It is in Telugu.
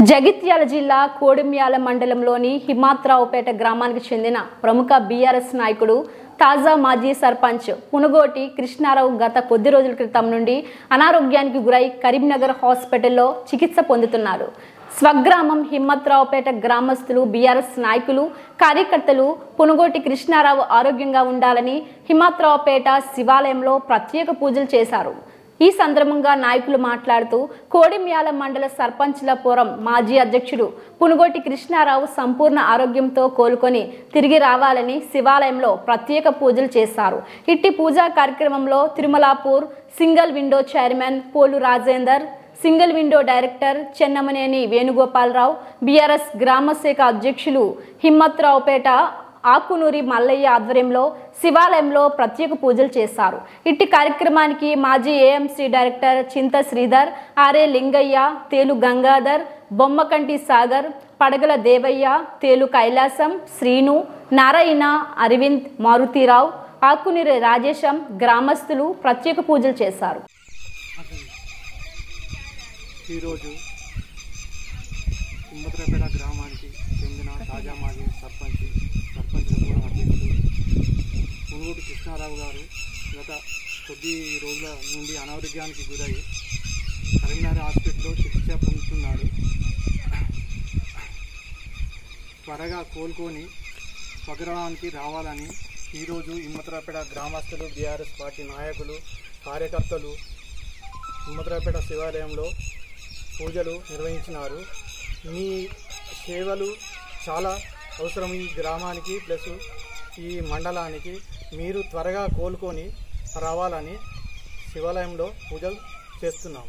జగిత్యాల జిల్లా కోడిమ్యాల మండలంలోని హిమాత్రావుపేట గ్రామానికి చెందిన ప్రముఖ బీఆర్ఎస్ నాయకుడు తాజా మాజీ సర్పంచ్ పునుగోటి కృష్ణారావు గత కొద్ది రోజుల క్రితం నుండి అనారోగ్యానికి గురై కరీంనగర్ హాస్పిటల్లో చికిత్స పొందుతున్నారు. స్వగ్రామం హిమ్మత్రావుపేట గ్రామస్తులు, బీఆర్ఎస్ నాయకులు, కార్యకర్తలు పునుగోటి కృష్ణారావు ఆరోగ్యంగా ఉండాలని హిమ్మత్రావుపేట శివాలయంలో ప్రత్యేక పూజలు చేశారు. ఈ సందర్భంగా నాయకులు మాట్లాడుతూ కోడిమ్యాల మండల సర్పంచ్ల ఫోరం మాజీ అధ్యక్షుడు పునుగోటి కృష్ణారావు సంపూర్ణ ఆరోగ్యంతో కోలుకొని తిరిగి రావాలని శివాలయంలో ప్రత్యేక పూజలు చేశారు. ఇట్టి పూజా కార్యక్రమంలో Tirumalapur single window chairman Polu Rajender, single window director Chennamaneni Venugopalarao, BRS గ్రామశాఖ అధ్యక్షులు హిమ్మత్రావుపేట ఆకునూరి మల్లయ్య ఆధ్వర్యంలో శివాలయంలో ప్రత్యేక పూజలు చేశారు. ఇట్టి కార్యక్రమానికి మాజీ ఏఎంసీ డైరెక్టర్ చింత శ్రీధర్, ఆర్ఏ లింగయ్య, తేలు గంగాధర్, బొమ్మకంటి సాగర్, పడగల దేవయ్య, తేలు కైలాసం, శ్రీను, నారాయణ, అరవింద్, మారుతీరావు, ఆకునూరి రాజేశం గ్రామస్తులు ప్రత్యేక పూజలు చేశారు. ఈరోజు హిమ్మత్రావుపేట గ్రామానికి చెందిన తాజా మాజీ సర్పంచ్ అధ్యక్షుడు పునుగోటి కృష్ణారావు గారు గత కొద్ది రోజుల నుండి అనారోగ్యానికి గురై కరీంనగర్ హాస్పిటల్లో చికిత్స పొందుతున్నారు. త్వరగా కోలుకొని స్వగ్రామానికి రావాలని ఈరోజు హిమ్మత్రావుపేట గ్రామస్తులు, బీఆర్ఎస్ పార్టీ నాయకులు, కార్యకర్తలు హిమ్మత్రావుపేట శివాలయంలో పూజలు నిర్వహించినారు. మీ సేవలు చాలా అవసరం ఈ గ్రామానికి ప్లస్ ఈ మండలానికి. మీరు త్వరగా కోలుకొని రావాలని శివాలయంలో పూజలు చేస్తున్నాం.